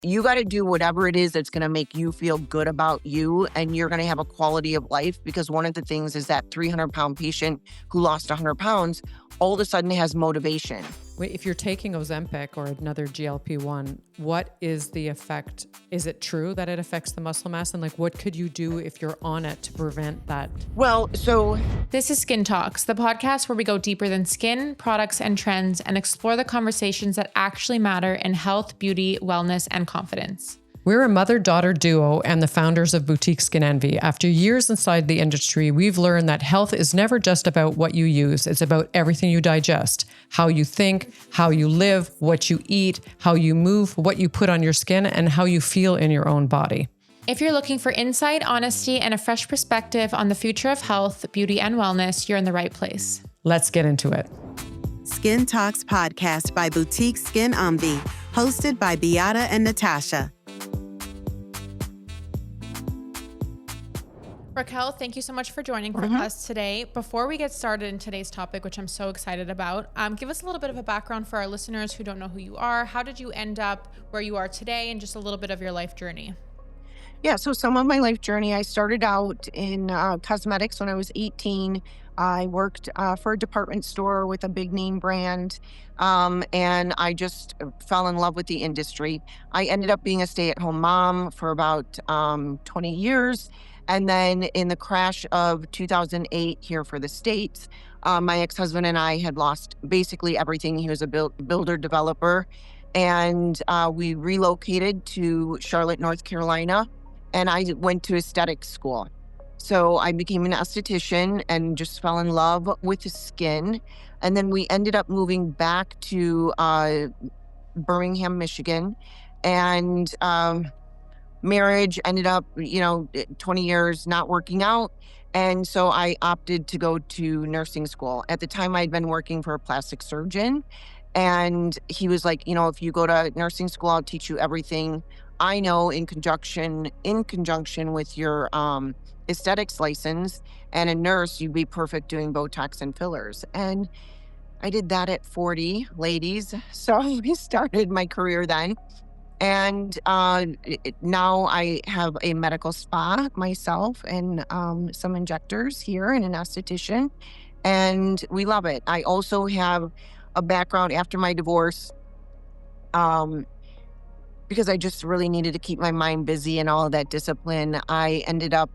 You got to do whatever it is that's going to make you feel good about you, and you're going to have a quality of life. Because one of the things is that 300-pound patient who lost 100 pounds all of a sudden has motivation. Wait, if you're taking Ozempic or another GLP-1, what is the effect? Is it true that it affects the muscle mass? And what could you do if you're on it to prevent that? Well, so this is Skin Talks, the podcast where we go deeper than skin, products, and trends and explore the conversations that actually matter in health, beauty, wellness, and confidence. We're a mother-daughter duo and the founders of boutique Skin Envie. After years inside the industry, we've learned that health is never just about what you use. It's about everything you digest, how you think, how you live, what you eat, how you move, what you put on your skin, and how you feel in your own body. If you're looking for insight, honesty, and a fresh perspective on the future of health, beauty, and wellness, you're in the right place. Let's get into it. Skin Talks podcast by Boutique Skin Envie, hosted by Beate and Natascha. Raquel, thank you so much for joining us today. Before we get started in today's topic, which I'm so excited about, give us a little bit of a background for our listeners who don't know who you are. How did you end up where you are today, and just a little bit of your life journey? Yeah, so some of my life journey, I started out in cosmetics when I was 18. I worked for a department store with a big name brand, and I just fell in love with the industry. I ended up being a stay-at-home mom for about 20 years. And then in the crash of 2008 here for the States, my ex-husband and I had lost basically everything. He was a builder developer, and we relocated to Charlotte, North Carolina, and I went to aesthetic school. So I became an esthetician and just fell in love with the skin. And then we ended up moving back to Birmingham, Michigan, and marriage ended up, 20 years not working out. And so I opted to go to nursing school. At the time, I'd been working for a plastic surgeon. And he was like, if you go to nursing school, I'll teach you everything I know in conjunction with your aesthetics license. And a nurse, you'd be perfect doing Botox and fillers. And I did that at 40, ladies. So I started my career then. And now I have a medical spa myself and some injectors here and an esthetician, and we love it. I also have a background after my divorce because I just really needed to keep my mind busy and all of that discipline. I ended up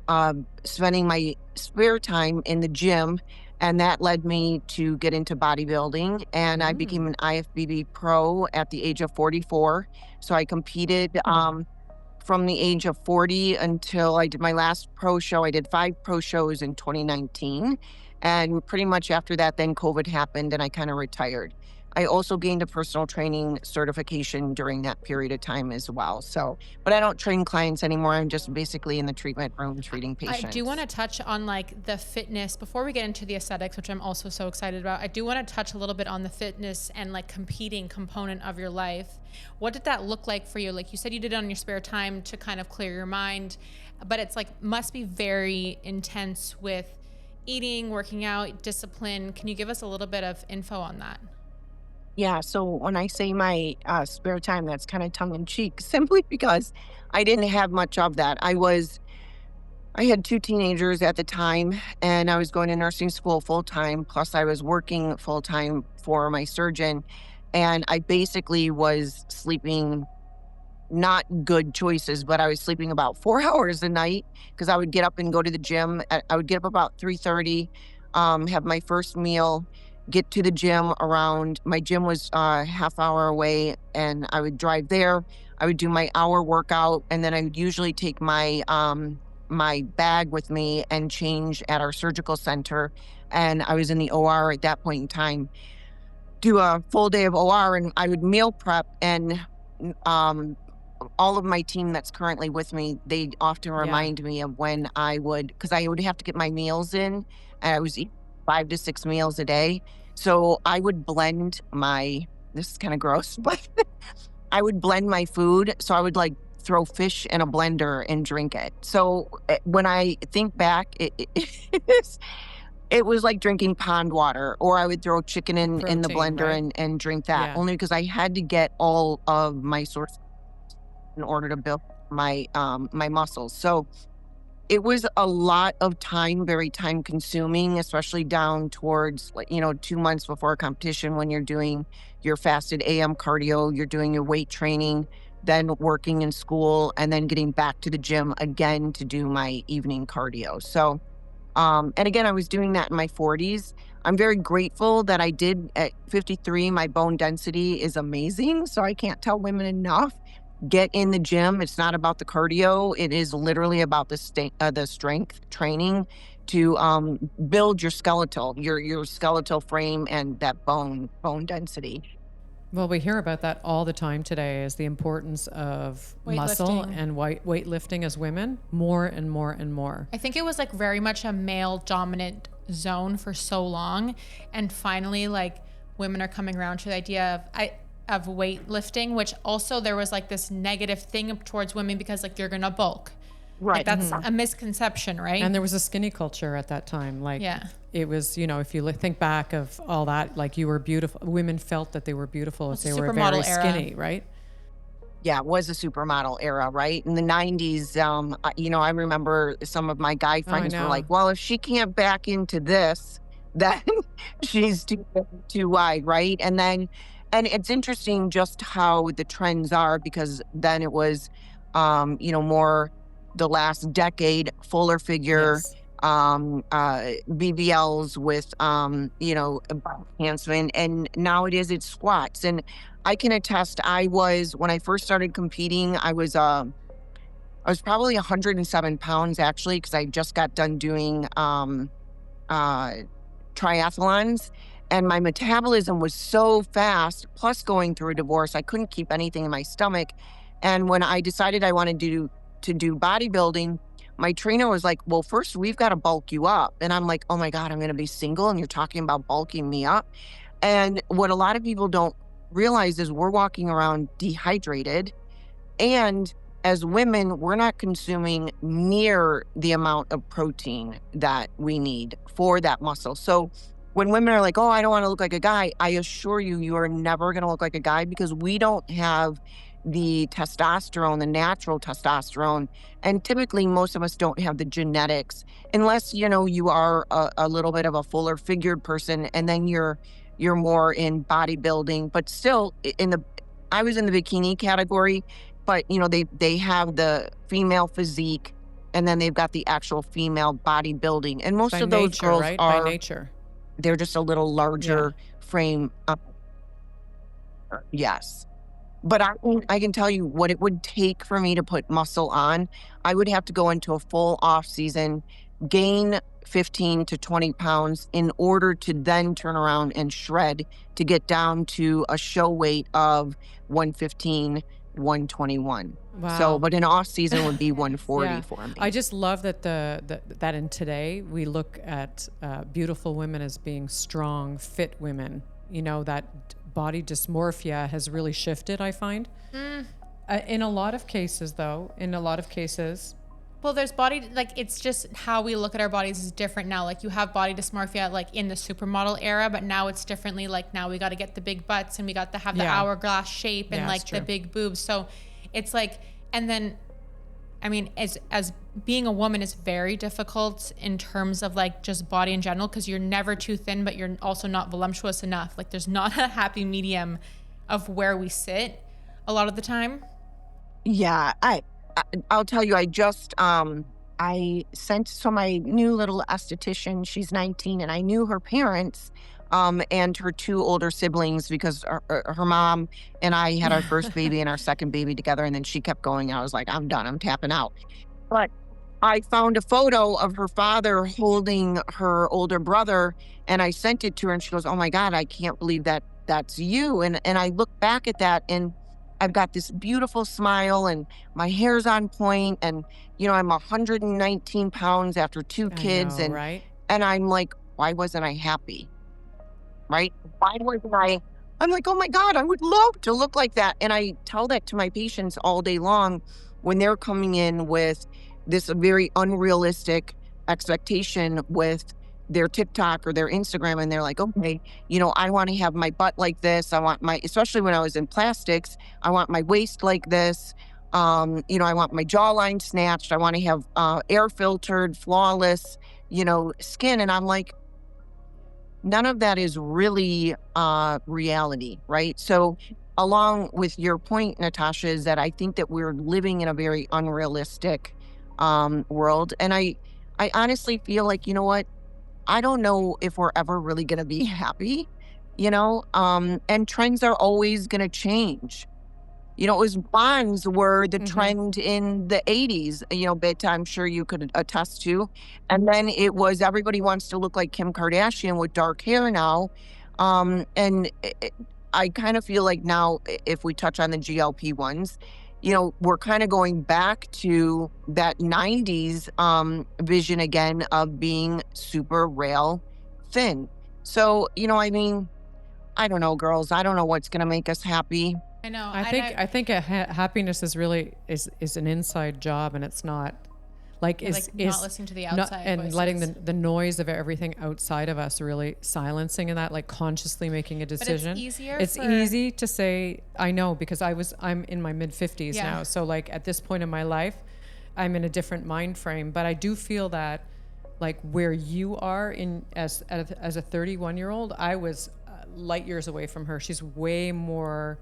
spending my spare time in the gym, and that led me to get into bodybuilding. And I became an IFBB pro at the age of 44. So I competed from the age of 40 until I did my last pro show. I did 5 pro shows in 2019. And pretty much after that, then COVID happened and I kind of retired. I also gained a personal training certification during that period of time as well. So, but I don't train clients anymore. I'm just basically in the treatment room treating patients. I do want to touch on the fitness before we get into the aesthetics, which I'm also so excited about. I do want to touch a little bit on the fitness and competing component of your life. What did that look like for you? Like you said, you did it on your spare time to kind of clear your mind, but it's must be very intense with eating, working out, discipline. Can you give us a little bit of info on that? Yeah, so when I say my spare time, that's kind of tongue in cheek, simply because I didn't have much of that. I had 2 teenagers at the time, and I was going to nursing school full time, plus I was working full time for my surgeon, and I basically was sleeping not good choices, but I was sleeping about 4 hours a night because I would get up and go to the gym. I would get up about 3:30, have my first meal, get to the gym my gym was a half hour away, and I would drive there. I would do my hour workout, and then I would usually take my my bag with me and change at our surgical center. And I was in the OR at that point in time, do a full day of OR, and I would meal prep. And all of my team that's currently with me, they often remind me of when because I would have to get my meals in, and I was eating 5 to 6 meals a day. So I would blend this is kind of gross, but I would blend my food. So I would throw fish in a blender and drink it. So when I think back, it was like drinking pond water, or I would throw chicken in the blender, right? and drink that, only because I had to get all of my sources. in order to build my muscles. So it was a lot of time, very time consuming, especially down towards 2 months before a competition when you're doing your fasted AM cardio, you're doing your weight training, then working in school, and then getting back to the gym again to do my evening cardio. So, and again, I was doing that in my 40s. I'm very grateful that I did at 53. My bone density is amazing. So I can't tell women enough. Get in the gym. It's not about the cardio. It is literally about the strength training to build your your skeletal frame and that bone density. Well, we hear about that all the time today, is the importance of muscle Weightlifting. and weightlifting as women, more and more and more. I think it was like very much a male dominant zone for so long, and finally like women are coming around to the idea of weightlifting, which also there was like this negative thing towards women because like you're gonna bulk. Right. Like that's a misconception, right? And there was a skinny culture at that time. Like, Yeah. it was, if you think back of all that, like you were beautiful. Women felt that they were beautiful if It's a they were supermodel very era. skinny, right? Yeah, it was a supermodel era, right? In the 90s, I remember some of my guy friends were know. like, well, if she can't back into this, then she's too wide, right? And it's interesting just how the trends are, because then it was, more the last decade, fuller figure, Yes. BBLs with, enhancement. And nowadays it's squats. And I can attest, when I first started competing, I was probably 107 pounds actually, because I just got done doing triathlons, and my metabolism was so fast, plus going through a divorce, I couldn't keep anything in my stomach. And when I decided I wanted to do bodybuilding, my trainer was like, well, first we've got to bulk you up. And I'm like, oh my God, I'm going to be single and you're talking about bulking me up. And what a lot of people don't realize is we're walking around dehydrated, and as women, we're not consuming near the amount of protein that we need for that muscle. So when women are like, oh, I don't want to look like a guy, I assure you, you are never going to look like a guy, because we don't have the testosterone, the natural testosterone. And typically most of us don't have the genetics, unless, you are a little bit of a fuller figured person, and then you're more in bodybuilding. But still, I was in the bikini category, but they have the female physique, and then they've got the actual female bodybuilding. And most By of those nature, girls right? are, By nature. they're just a little larger frame. Yes. But I can tell you what it would take for me to put muscle on. I would have to go into a full off season, gain 15 to 20 pounds in order to then turn around and shred to get down to a show weight of 115, 121. Wow. So, but an off season would be 140 Yeah. for me. I just love that that in today we look at beautiful women as being strong, fit women. That body dysmorphia has really shifted, I find. In a lot of cases, Well, there's body, like, it's just how we look at our bodies is different now. Like, you have body dysmorphia, like, in the supermodel era, but now it's differently. Like, now we got to get the big butts, and we got to have the hourglass shape, and, Yeah, like, it's the true. big boobs. So it's like, and then, I mean, as being a woman is very difficult in terms of, like, just body in general, because you're never too thin, but you're also not voluptuous enough. Like, there's not a happy medium of where we sit a lot of the time. Yeah, I'll tell you, I sent, so my new little esthetician, she's 19, and I knew her parents, and her two older siblings, because her mom and I had our first baby and our second baby together, and then she kept going. I was like, I'm done, I'm tapping out. But I found a photo of her father holding her older brother, and I sent it to her, and she goes, oh my God, I can't believe that's you. And I look back at that, and I've got this beautiful smile, and my hair's on point, and I'm 119 pounds after two kids, I know, right? and I'm like, why wasn't I happy? Right? Why wasn't I? I'm like, oh my God, I would love to look like that. And I tell that to my patients all day long when they're coming in with this very unrealistic expectation with their TikTok or their Instagram, and they're like, okay, I want to have my butt like this. I want especially when I was in plastics, I want my waist like this. I want my jawline snatched. I want to have air filtered, flawless, skin. And I'm like, none of that is really reality, right? So along with your point, Natasha, is that I think that we're living in a very unrealistic world. And I honestly feel like, you know what? I don't know if we're ever really going to be happy, and trends are always going to change. It was bonds were the trend in the 80s, Beta, I'm sure you could attest to. And then it was everybody wants to look like Kim Kardashian with dark hair now. And I kind of feel like now, if we touch on the GLP-1s, we're kind of going back to that 90s vision again of being super rail thin. So, I don't know, girls. I don't know what's going to make us happy. I know. I think happiness is really is an inside job, and it's not like is not listening to the outside and voices. letting the noise of everything outside of us really silencing, and that like consciously making a decision. But it's easier. It's easy to say. I know, because I'm in my mid 50s now, so like at this point in my life, I'm in a different mind frame. But I do feel that like where you are as a 31-year-old, I was light years away from her. She's way more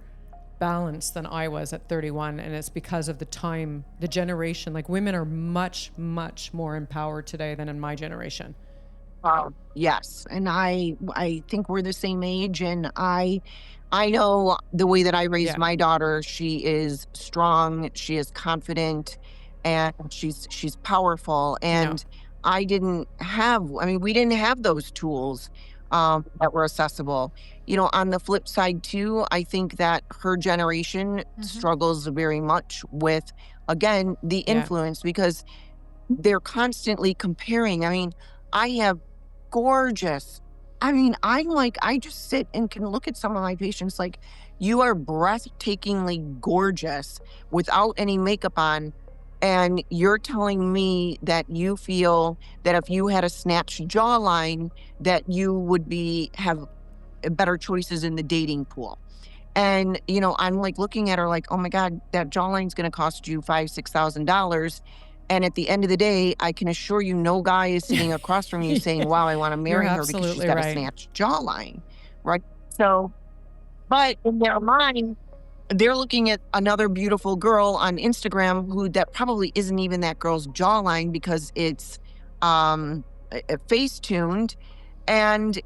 balanced than I was at 31, and it's because of the time, the generation. Like women are much, much more empowered today than in my generation. Yes, and I think we're the same age, and I know the way that I raised my daughter. She is strong, she is confident, and she's powerful. And we didn't have those tools that were accessible. On the flip side too, I think that her generation struggles very much with, again, the influence, because they're constantly comparing. I have gorgeous, I just sit and can look at some of my patients like, you are breathtakingly gorgeous without any makeup on. And you're telling me that you feel that if you had a snatched jawline, that you would have better choices in the dating pool. And, I'm like looking at her like, oh my God, that jawline's going to cost you $5,000-$6,000. And at the end of the day, I can assure you no guy is sitting across from you saying, wow, I want to marry her because she's got a snatched jawline. Right. So, but in their mind, they're looking at another beautiful girl on Instagram that probably isn't even that girl's jawline, because it's face tuned. And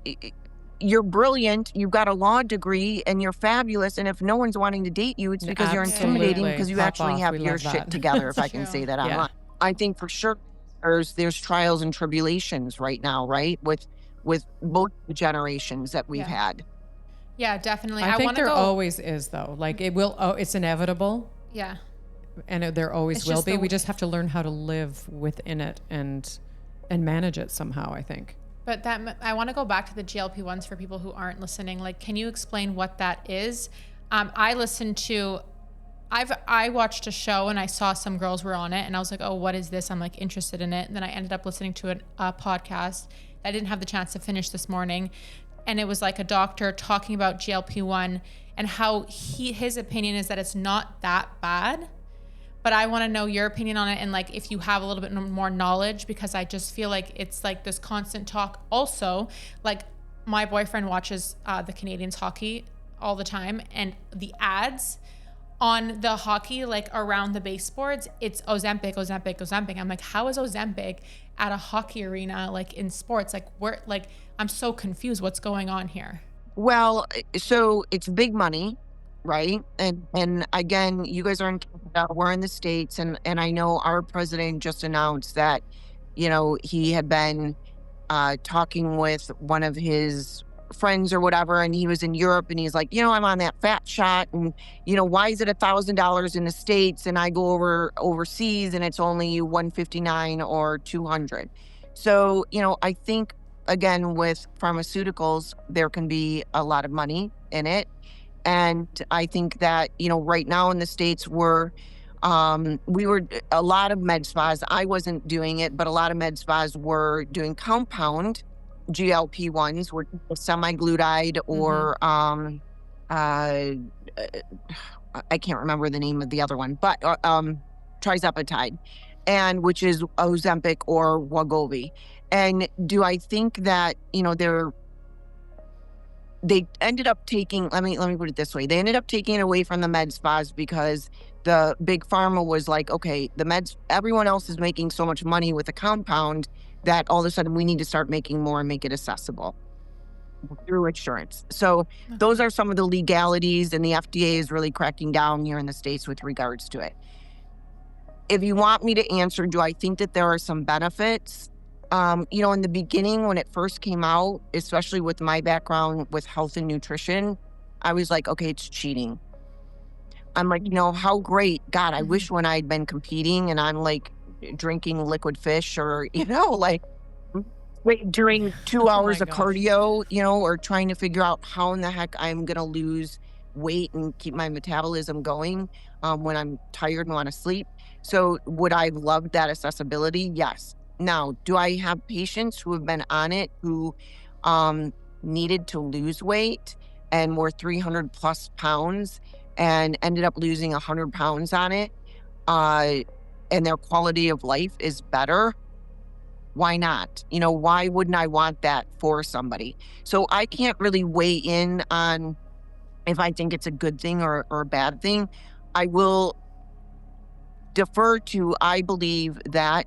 you're brilliant, you've got a law degree, and you're fabulous. And if no one's wanting to date you, it's because you're intimidating, because you actually have your shit together, if I can say that online. I think for sure there's trials and tribulations right now, right? With both generations that we've had. Yeah, definitely. I think there always is, though. Like it's inevitable. Yeah. And there always will be. We just have to learn how to live within it and manage it somehow, I think. But I want to go back to the GLP-1s for people who aren't listening. Like, can you explain what that is? I watched a show and I saw some girls were on it, and I was like, oh, what is this? I'm like interested in it. And then I ended up listening to a podcast I didn't have the chance to finish this morning. And it was like a doctor talking about GLP-1 and how his opinion is that it's not that bad. But I want to know your opinion on it, and like if you have a little bit more knowledge, because I just feel like it's like this constant talk. Also, like my boyfriend watches the Canadians hockey all the time, and the ads on the hockey, like around the baseboards, it's Ozempic, Ozempic, Ozempic. I'm like, how is Ozempic at a hockey arena, like in sports? Like I'm so confused. What's going on here? Well, so it's big money. Right. And again, you guys are in Canada, we're in the States. And I know our president just announced that, he had been talking with one of his friends or whatever, and he was in Europe, and he's like, I'm on that fat shot, and, why is it $1,000 in the States and I go overseas and it's only $159 or $200? So, I think, again, with pharmaceuticals, there can be a lot of money in it. And I think that, right now in the States, we were a lot of med spas. I wasn't doing it, but a lot of med spas were doing compound GLP-1s, were semi-glutide or I can't remember the name of the other one, but trizepatide, and which is Ozempic or Wegovy. And do I think that, they ended up taking, let me put it this way. They ended up taking it away from the med spas because the big pharma was like, okay, the meds, everyone else is making so much money with the compound that all of a sudden we need to start making more and make it accessible through insurance. So those are some of the legalities, and the FDA is really cracking down here in the States with regards to it. If you want me to answer, do I think that there are some benefits? In the beginning, when it first came out, especially with my background with health and nutrition, I was like, okay, it's cheating. I'm like, how great. God, I wish when I'd been competing and I'm like drinking liquid fish or, during 2 hours of cardio, or trying to figure out how in the heck I'm going to lose weight and keep my metabolism going when I'm tired and want to sleep. So would I love that accessibility? Yes. Now, do I have patients who have been on it who needed to lose weight and were 300 plus pounds and ended up losing 100 pounds on it, and their quality of life is better? Why not? Why wouldn't I want that for somebody? So I can't really weigh in on if I think it's a good thing or a bad thing. I will defer to, I believe that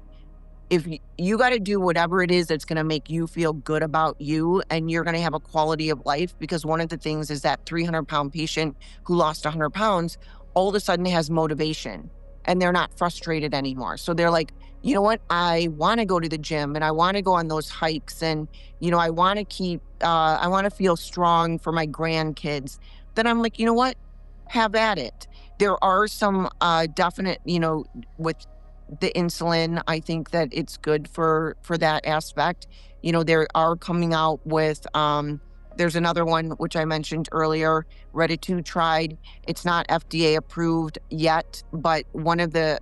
if you got to do whatever it is that's going to make you feel good about you, and you're going to have a quality of life, because one of the things is that 300-pound patient who lost 100 pounds all of a sudden has motivation and they're not frustrated anymore. So they're like, you know what? I want to go to the gym and I want to go on those hikes, and, I want to I want to feel strong for my grandkids. Then I'm like, you know what? Have at it. There are some definite, with the insulin, I think that it's good for that aspect. They are coming out with, there's another one, which I mentioned earlier, retatrutide. It's not FDA approved yet, but one of the,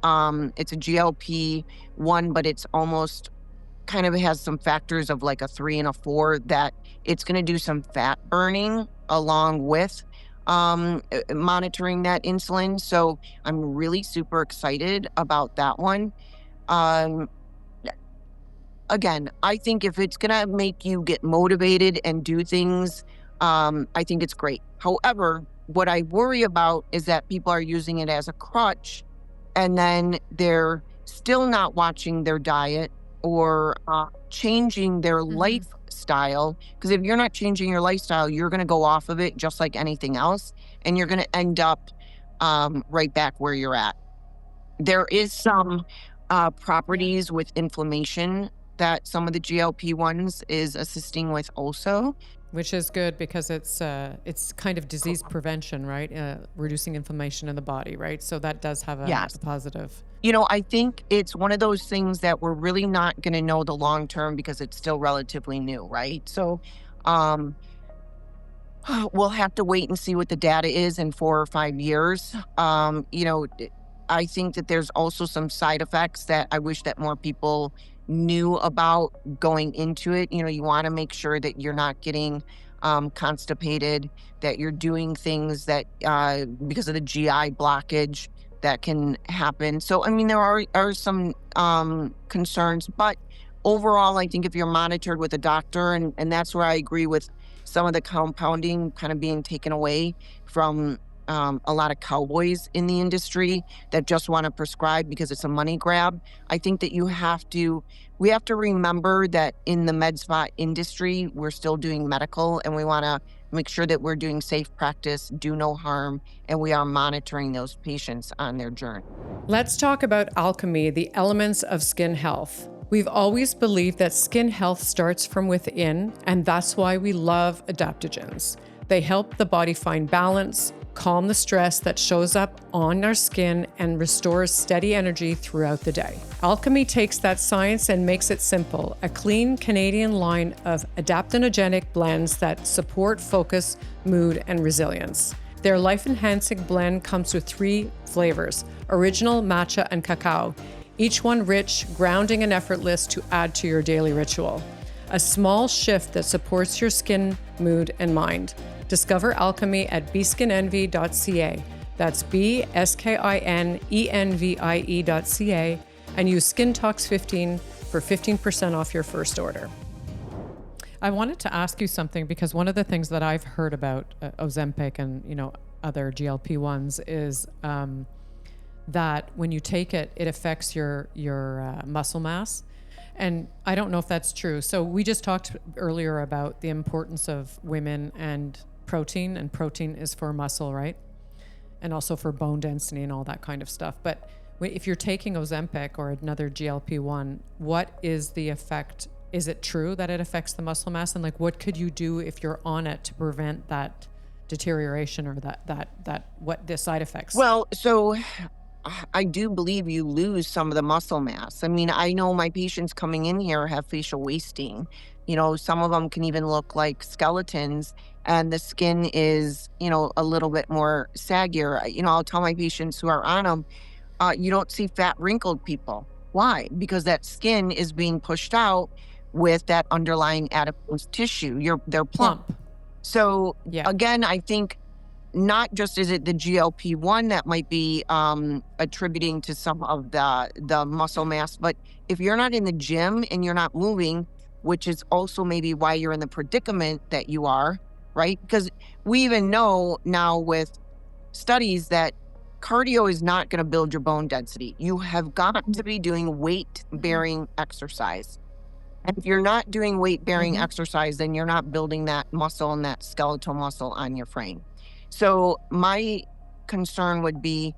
it's a GLP-1, but it's almost kind of has some factors of like a 3 and a 4 that it's going to do some fat burning along with monitoring that insulin. So I'm really super excited about that one. Again, I think if it's going to make you get motivated and do things, I think it's great. However, what I worry about is that people are using it as a crutch, and then they're still not watching their diet or changing their lifestyle. Because if you're not changing your lifestyle, you're going to go off of it just like anything else, and you're going to end up right back where you're at. There is some properties with inflammation that some of the GLP-1s is assisting with also. Which is good because it's kind of disease prevention, right? Reducing inflammation in the body, right? So that does have a positive. I think it's one of those things that we're really not going to know the long term because it's still relatively new, right? So we'll have to wait and see what the data is in 4 or 5 years. I think that there's also some side effects that I wish that more people knew about going into it. You want to make sure that you're not getting constipated, that you're doing things that because of the GI blockage that can happen. So, there are some concerns, but overall, I think if you're monitored with a doctor, and that's where I agree with some of the compounding kind of being taken away from a lot of cowboys in the industry that just want to prescribe because it's a money grab. I think that we have to remember that in the med spa industry, we're still doing medical, and we want to make sure that we're doing safe practice, do no harm, and we are monitoring those patients on their journey. Let's talk about alchemy, the elements of skin health. We've always believed that skin health starts from within, and that's why we love adaptogens. They help the body find balance, calm the stress that shows up on our skin, and restores steady energy throughout the day. Alchemy takes that science and makes it simple, a clean Canadian line of adaptogenic blends that support focus, mood, and resilience. Their life-enhancing blend comes with 3 flavors, original, matcha, and cacao, each one rich, grounding, and effortless to add to your daily ritual. A small shift that supports your skin, mood, and mind. Discover alchemy at beskinenvie.ca. That's BSKINENVIE.ca and use SkinTalks15 for 15% off your first order. I wanted to ask you something because one of the things that I've heard about Ozempic and, other GLP-1s is that when you take it, it affects your muscle mass. And I don't know if that's true. So we just talked earlier about the importance of women and protein is for muscle, right? And also for bone density and all that kind of stuff. But if you're taking Ozempic or another GLP-1, what is the effect? Is it true that it affects the muscle mass? And what could you do if you're on it to prevent that deterioration or what the side effects? Well, so I do believe you lose some of the muscle mass. I mean, I know my patients coming in here have facial wasting. Some of them can even look like skeletons, and the skin is, a little bit more saggier. I'll tell my patients who are on them, you don't see fat wrinkled people. Why? Because that skin is being pushed out with that underlying adipose tissue. They're plump. So again, I think not just is it the GLP-1 that might be attributing to some of the muscle mass, but if you're not in the gym and you're not moving, which is also maybe why you're in the predicament that you are, right? Because we even know now with studies that cardio is not going to build your bone density. You have got to be doing weight-bearing exercise. And if you're not doing weight-bearing exercise, then you're not building that muscle and that skeletal muscle on your frame. So my concern would be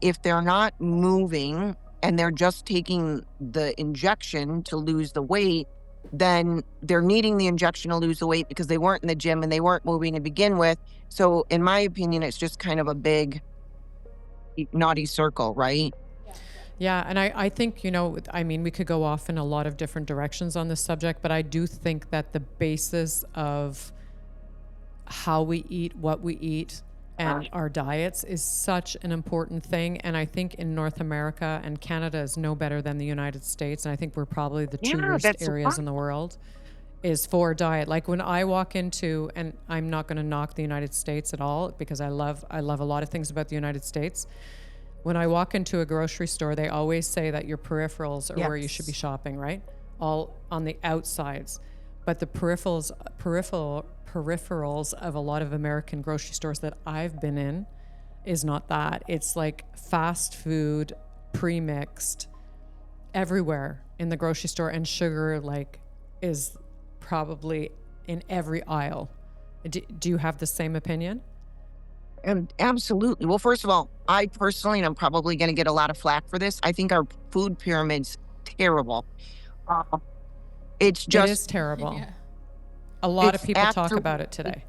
if they're not moving and they're just taking the injection to lose the weight, then they're needing the injection to lose the weight because they weren't in the gym and they weren't moving to begin with. So in my opinion, it's just kind of a big naughty circle, right? Yeah, and I think, we could go off in a lot of different directions on this subject, but I do think that the basis of how we eat, what we eat, and our diets is such an important thing. And I think in North America, and Canada is no better than the United States, and I think we're probably the two worst areas in the world, is for diet. Like when I walk into, and I'm not going to knock the United States at all because I love a lot of things about the United States. When I walk into a grocery store, they always say that your peripherals are where you should be shopping, right? All on the outsides. But the peripherals of a lot of American grocery stores that I've been in is not that. It's like fast food, pre-mixed, everywhere in the grocery store, and sugar is probably in every aisle. Do you have the same opinion? Absolutely. Well, first of all, I personally, and I'm probably going to get a lot of flack for this, I think our food pyramid's terrible. It is terrible. Yeah. A lot of people talk about it today.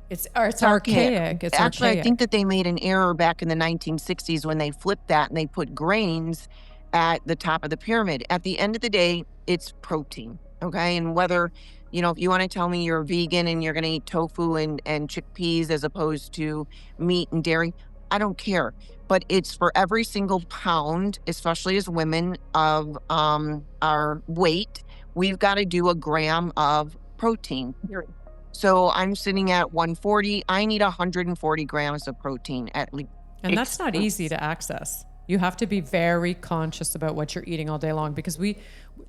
It's archaic. It's actually archaic. I think that they made an error back in the 1960s when they flipped that and they put grains at the top of the pyramid. At the end of the day, it's protein. Okay. And whether, if you want to tell me you're a vegan and you're going to eat tofu and chickpeas as opposed to meat and dairy, I don't care. But it's for every single pound, especially as women, of our weight, we've got to do a gram of protein. So I'm sitting at 140. I need 140 grams of protein at least. And that's not easy to access. You have to be very conscious about what you're eating all day long, because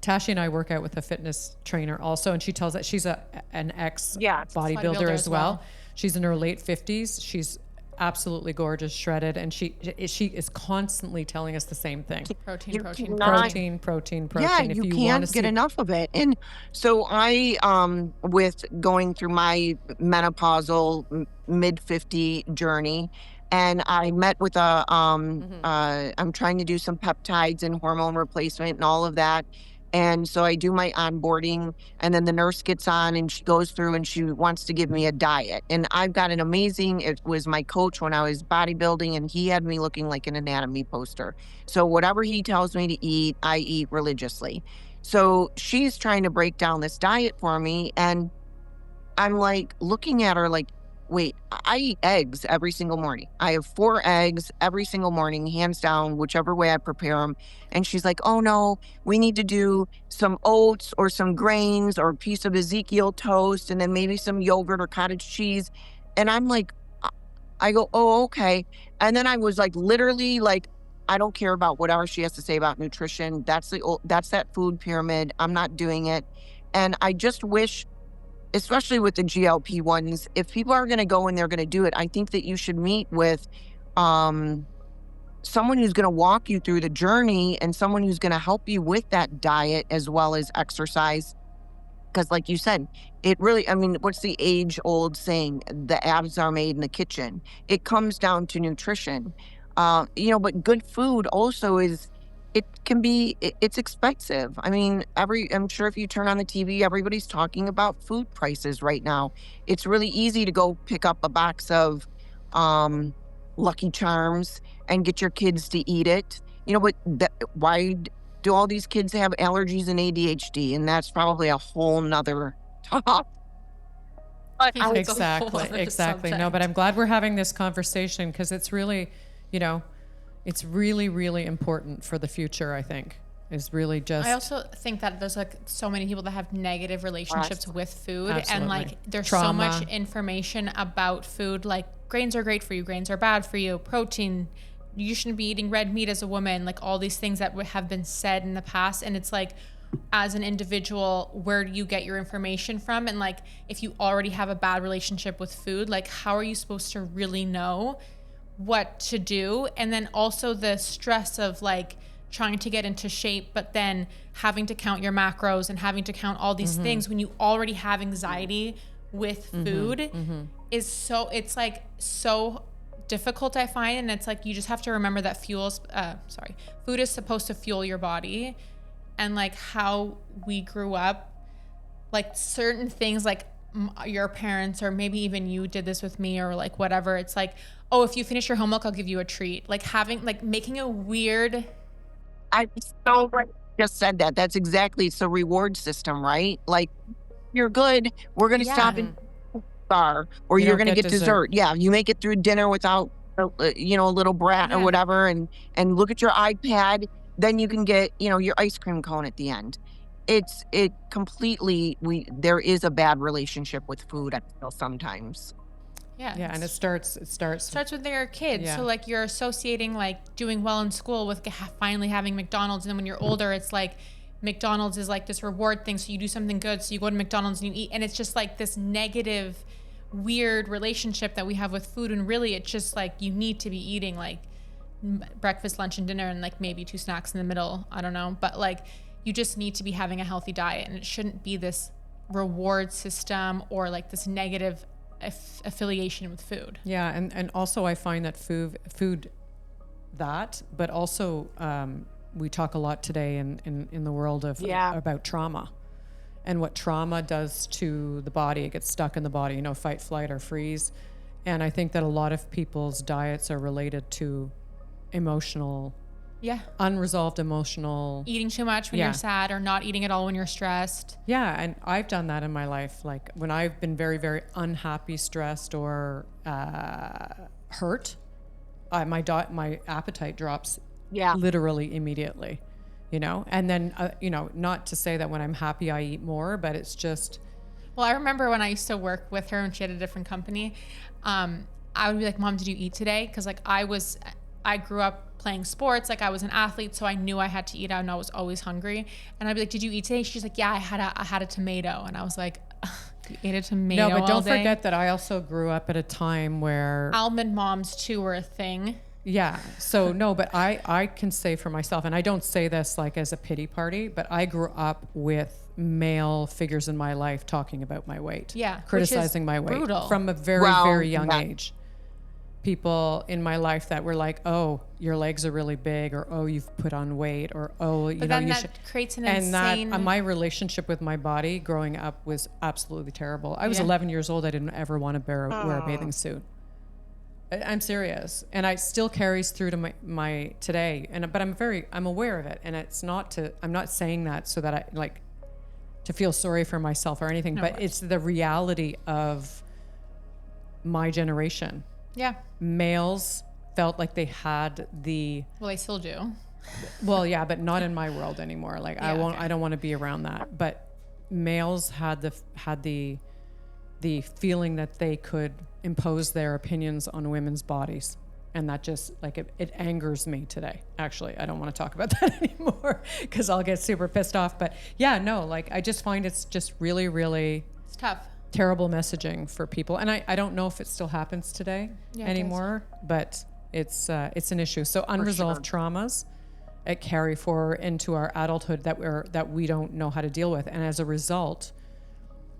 Tashi and I work out with a fitness trainer also, and she tells that she's an ex-bodybuilder as well. She's in her late 50s. She's absolutely gorgeous, shredded, and she is constantly telling us the same thing. Protein. Yeah, you can't get enough of it. And so I, with going through my menopausal mid-50 journey, and I met with I'm trying to do some peptides and hormone replacement and all of that. And so I do my onboarding, and then the nurse gets on and she goes through and she wants to give me a diet. And I've got it was my coach when I was bodybuilding, and he had me looking like an anatomy poster. So whatever he tells me to eat, I eat religiously. So she's trying to break down this diet for me, and I'm like looking at her like, wait, I eat eggs every single morning. I have 4 eggs every single morning, hands down, whichever way I prepare them. And she's like, oh no, we need to do some oats or some grains or a piece of Ezekiel toast and then maybe some yogurt or cottage cheese. And I'm like, I go, oh, okay. And then I was like, literally, like, I don't care about whatever she has to say about nutrition. That's that food pyramid. I'm not doing it. And I just wish, especially with the GLP-1s, if people are going to go and they're going to do it, I think that you should meet with someone who's going to walk you through the journey and someone who's going to help you with that diet as well as exercise. Because like you said, it really, I mean, what's the age old saying? The abs are made in the kitchen. It comes down to nutrition. But good food also it's expensive. I mean, I'm sure if you turn on the TV, everybody's talking about food prices right now. It's really easy to go pick up a box of Lucky Charms and get your kids to eat it. But why do all these kids have allergies and ADHD? And that's probably a whole nother talk. Exactly. No, but I'm glad we're having this conversation because it's really, it's really, really important for the future, I think. Is really just. I also think that there's like so many people that have negative relationships with food. Absolutely. And like there's Trauma. so much information about food, like grains are great for you, grains are bad for you, protein, you shouldn't be eating red meat as a woman, like all these things that have been said in the past. And it's like, as an individual, where do you get your information from? And like, if you already have a bad relationship with food, like how are you supposed to really know what to do? And then also the stress of like trying to get into shape, but then having to count your macros and having to count all these things when you already have anxiety with food is so difficult, I find. And it's like, you just have to remember that food is supposed to fuel your body. And like how we grew up, like certain things, like your parents, or maybe even you did this with me, or like whatever. It's like, oh, if you finish your homework, I'll give you a treat. Like making a weird. I just said that. That's exactly, it's a reward system, right? Like, you're good. We're going to stop in bar, or you're going to get dessert. Yeah, you make it through dinner without, a little brat or whatever, and look at your iPad. Then you can get, your ice cream cone at the end. There is a bad relationship with food, I feel sometimes. Yeah. Yeah. And it starts with their kids. Yeah. So like you're associating like doing well in school with finally having McDonald's. And then when you're older, it's like McDonald's is like this reward thing. So you do something good. So you go to McDonald's and you eat. And it's just like this negative, weird relationship that we have with food. And really it's just like, you need to be eating like breakfast, lunch, and dinner, and like maybe 2 snacks in the middle. I don't know. But like, you just need to be having a healthy diet, and it shouldn't be this reward system or like this negative affiliation with food. Yeah. And also I find that food but also we talk a lot today in the world of about trauma and what trauma does to the body. It gets stuck in the body, fight, flight, or freeze. And I think that a lot of people's diets are related to unresolved emotional eating too much when you're sad, or not eating at all when you're stressed. Yeah. And I've done that in my life. Like when I've been very, very unhappy, stressed, or hurt, my appetite drops literally immediately, and then, not to say that when I'm happy, I eat more, but it's just. Well, I remember when I used to work with her and she had a different company, I would be like, Mom, did you eat today? Cause like I grew up playing sports. Like I was an athlete, so I knew I had to eat out and I was always hungry. And I'd be like, did you eat today? She's like, yeah, I had a tomato. And I was like, you ate a tomato? No, but don't day? forget that I also grew up at a time where almond moms too were a thing. Yeah. So no, but I can say for myself, and I don't say this like as a pity party, but I grew up with male figures in my life talking about my weight. Yeah. Criticizing my weight brutal. From a very, very young age. People in my life that were like, oh, your legs are really big, or oh, you've put on weight, or oh, you creates an and insane. That my relationship with my body growing up was absolutely terrible. I was 11 years old. I didn't ever want to wear a bathing suit. I'm serious, and it still carries through to my today. But I'm aware of it, and it's not to. I'm not saying that so that I like to feel sorry for myself or anything. But it's the reality of my generation. Yeah. Males felt like they had the. Well, they still do. Well, yeah, but not in my world anymore. Like I don't want to be around that. But males had the feeling that they could impose their opinions on women's bodies. And that just like, it angers me today. Actually, I don't want to talk about that anymore because I'll get super pissed off. But yeah, no, like I just find it's just really, really It's tough. terrible messaging for people. And I don't know if it still happens today anymore, but it's an issue. So unresolved traumas it carry forward into our adulthood that we don't know how to deal with. And as a result,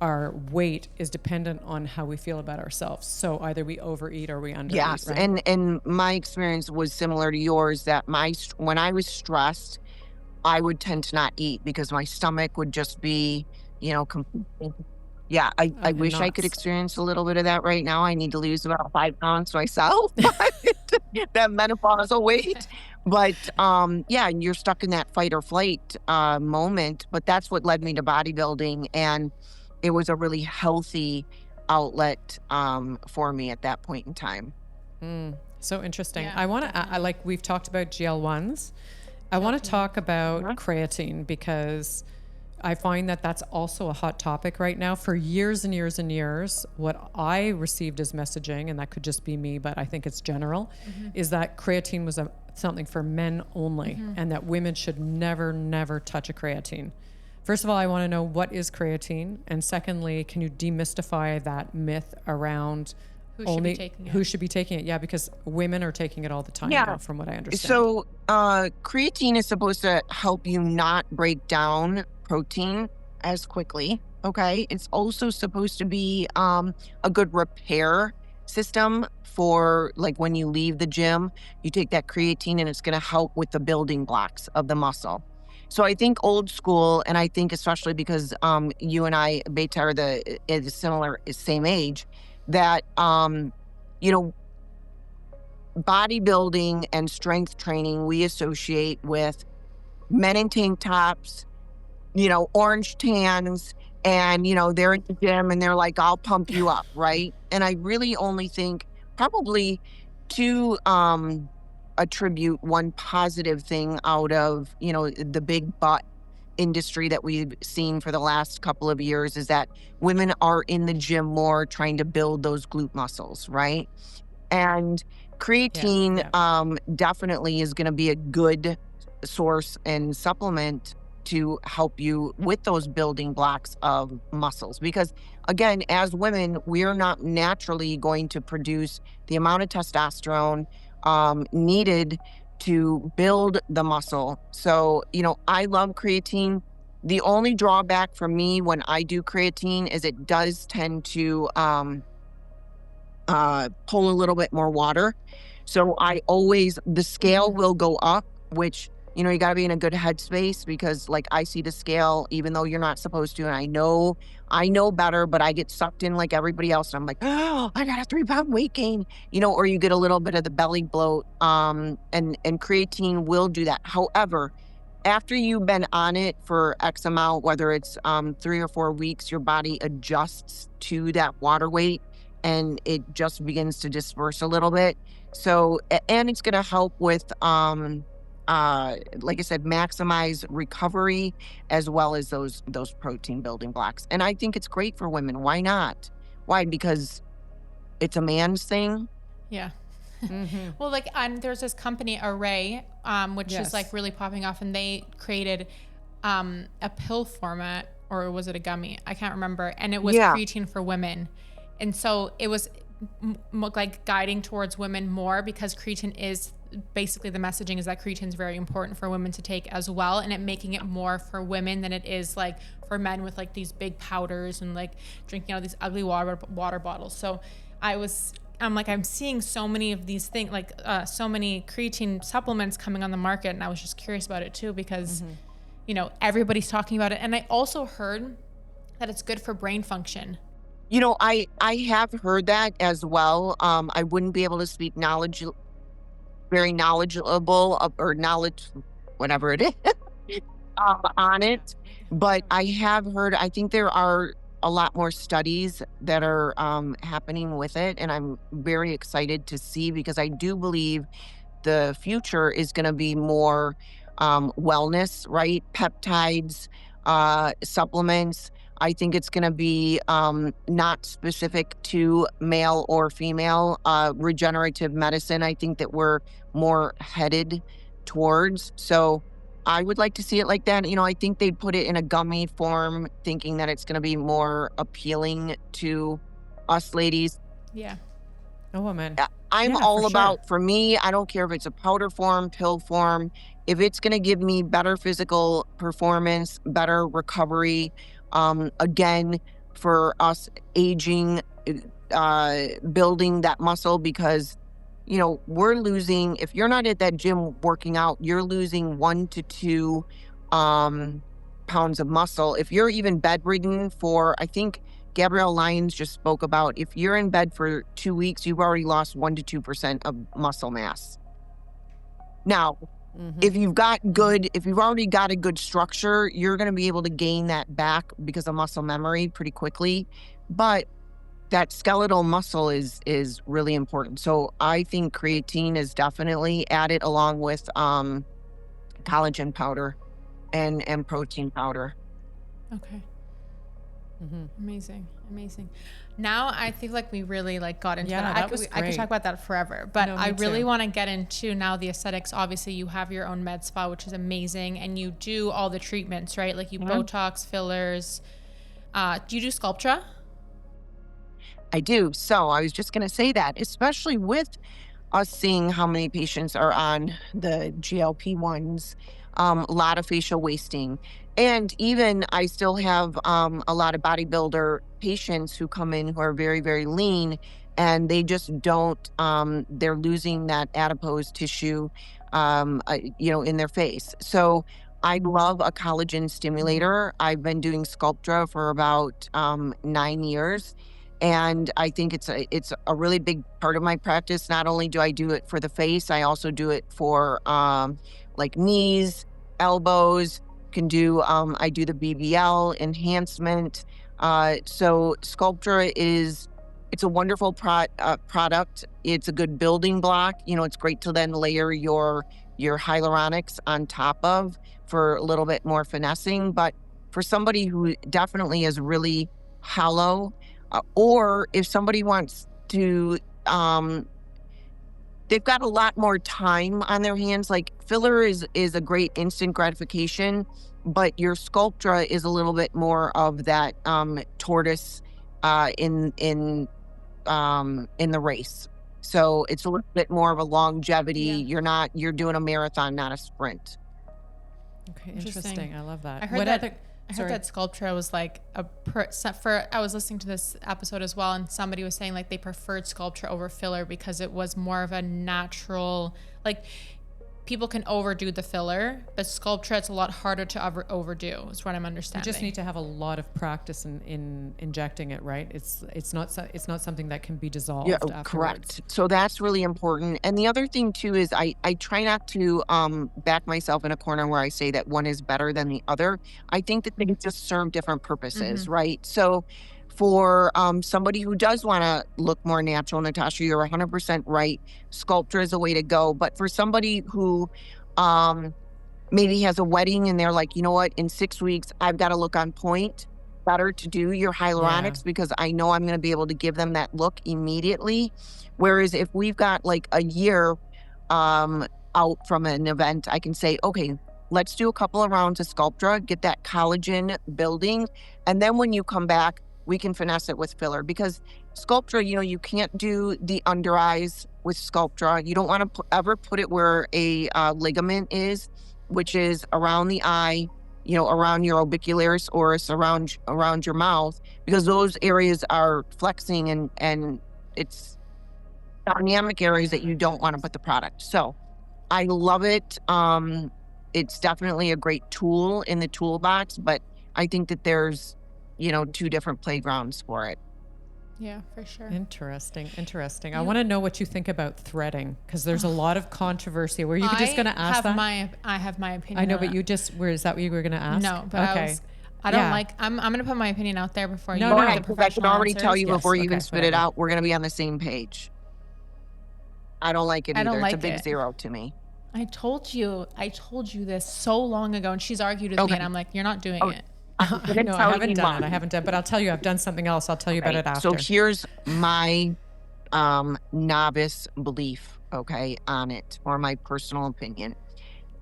our weight is dependent on how we feel about ourselves. So either we overeat or we undereat. Yes, right? and my experience was similar to yours. That when I was stressed, I would tend to not eat because my stomach would just be, completely. Yeah, I wish I could nuts. experience a little bit of that right now. I need to lose about 5 pounds myself, that menopausal weight. But yeah, and you're stuck in that fight or flight moment. But that's what led me to bodybuilding, and it was a really healthy outlet for me at that point in time. So interesting. Yeah, I want to, like we've talked about GL1s. I want to talk about creatine because I find that that's also a hot topic right now. For years and years and years, what I received as messaging, and that could just be me, but I think it's general, is that creatine was something for men only and that women should never, never touch a creatine. First of all, I want to know what is creatine? And secondly, can you demystify that myth around Who should be taking it? who should be taking it? Yeah, because women are taking it all the time now, from what I understand. So creatine is supposed to help you not break down protein as quickly. Okay. It's also supposed to be a good repair system for like when you leave the gym, you take that creatine and it's going to help with the building blocks of the muscle. So I think old school, and I think especially because you and I, Beate, are same age, that bodybuilding and strength training we associate with men in tank tops, orange tans, and they're in the gym and they're like, I'll pump you up, right? And I really only think probably to attribute one positive thing out of the big butt industry that we've seen for the last couple of years is that women are in the gym more trying to build those glute muscles, right? And creatine definitely is going to be a good source and supplement to help you with those building blocks of muscles. Because again, as women, we're not naturally going to produce the amount of testosterone needed to build the muscle. So, I love creatine. The only drawback for me when I do creatine is it does tend to pull a little bit more water. So the scale will go up, which, you got to be in a good headspace because like I see the scale, even though you're not supposed to. And I know better, but I get sucked in like everybody else. And I'm like, oh, I got a 3-pound weight gain, or you get a little bit of the belly bloat. And creatine will do that. However, after you've been on it for X amount, whether it's 3 or 4 weeks, your body adjusts to that water weight and it just begins to disperse a little bit. So, and it's going to help with, like I said, maximize recovery as well as those protein building blocks. And I think it's great for women. Why not? Why? Because it's a man's thing. Yeah. Well, like there's this company Array, which is like really popping off, and they created a pill format, or was it a gummy? I can't remember. And it was creatine for women. And so it was like guiding towards women more because creatine is basically the messaging is that creatine is very important for women to take as well, and it making it more for women than it is like for men with like these big powders and like drinking out of these ugly water bottles. So I'm seeing so many of these things, like so many creatine supplements coming on the market, and I was just curious about it too because everybody's talking about it. And I also heard that it's good for brain function. I have heard that as well. I wouldn't be able to speak very knowledgeable or knowledge, whatever it is, on it. But I have heard, I think there are a lot more studies that are happening with it. And I'm very excited to see because I do believe the future is going to be more wellness, right? Peptides, supplements. I think it's going to be not specific to male or female. Regenerative medicine, I think that we're more headed towards. So I would like to see it like that. I think they put it in a gummy form, thinking that it's going to be more appealing to us ladies. Yeah. A woman. I'm Yeah, all for about, sure. for me, I don't care if it's a powder form, pill form, if it's going to give me better physical performance, better recovery, again, for us aging, building that muscle, because, we're losing, if you're not at that gym working out, you're losing 1 to 2 pounds of muscle. If you're even bedridden for, I think, Gabrielle Lyons just spoke about, if you're in bed for 2 weeks, you've already lost 1 to 2% of muscle mass. Now, if you've already got a good structure, you're going to be able to gain that back because of muscle memory pretty quickly. But that skeletal muscle is really important. So I think creatine is definitely added along with collagen powder and protein powder. Okay. Amazing. Now I think like we really like got into that. I could talk about that forever, but No, I really too. want to get into now the aesthetics. Obviously you have your own med spa, which is amazing. And you do all the treatments, right? Like you Botox, fillers. Do you do Sculptra? I do. So I was just going to say that, especially with us seeing how many patients are on the GLP-1s, a lot of facial wasting. And even I still have a lot of bodybuilder patients who come in who are very, very lean, and they just don't, they're losing that adipose tissue, in their face. So I love a collagen stimulator. I've been doing Sculptra for about 9 years. And I think it's a really big part of my practice. Not only do I do it for the face, I also do it for like knees, elbows. I do the BBL enhancement. So Sculptra it's a wonderful product. It's a good building block. It's great to then layer your hyaluronics on top of for a little bit more finessing. But for somebody who definitely is really hollow, or if somebody wants to, they've got a lot more time on their hands. Like filler is a great instant gratification, but your Sculptra is a little bit more of that tortoise in the race. So it's a little bit more of a longevity. Yeah. You're doing a marathon, not a sprint. Okay, interesting. I love that. I heard that Sculptra was like I was listening to this episode as well, and somebody was saying like they preferred Sculptra over filler because it was more of a natural, like people can overdo the filler, but Sculptra it's a lot harder to overdo is what I'm understanding. You just need to have a lot of practice in injecting it, right? It's not something that can be dissolved afterwards. Correct. So that's really important. And the other thing too is I try not to back myself in a corner where I say that one is better than the other. I think that they just serve different purposes, right? So for somebody who does want to look more natural, Natascha, you're 100% right. Sculptra is a way to go. But for somebody who maybe has a wedding and they're like, you know what, in 6 weeks, I've got to look on point, better to do your hyaluronics because I know I'm going to be able to give them that look immediately. Whereas if we've got like a year out from an event, I can say, okay, let's do a couple of rounds of Sculptra, get that collagen building. And then when you come back, we can finesse it with filler because Sculptra, you can't do the under eyes with Sculptra. You don't want to ever put it where a ligament is, which is around the eye, around your orbicularis oris, around your mouth, because those areas are flexing and it's dynamic areas that you don't want to put the product. So I love it. It's definitely a great tool in the toolbox, but I think that there's, 2 different playgrounds for it. Yeah, for sure. Interesting. I want to know what you think about threading because there's a lot of controversy. Were you just going to ask that? I have my opinion. I know, but is that what you were going to ask? No, but okay. I don't like, I'm going to put my opinion out there before you No, give I the professional can already answers. tell you before you even okay, spit it out, we're going to be on the same page. I don't like it either. It's a big zero to me. I told you this so long ago, and she's argued with me, and I'm like, you're not doing it. I'm gonna No, I tell haven't you done it. I mine. haven't done, but I'll tell you, I've done something else. I'll tell you about Right. it So after. here's my novice belief, okay, on it, or my personal opinion,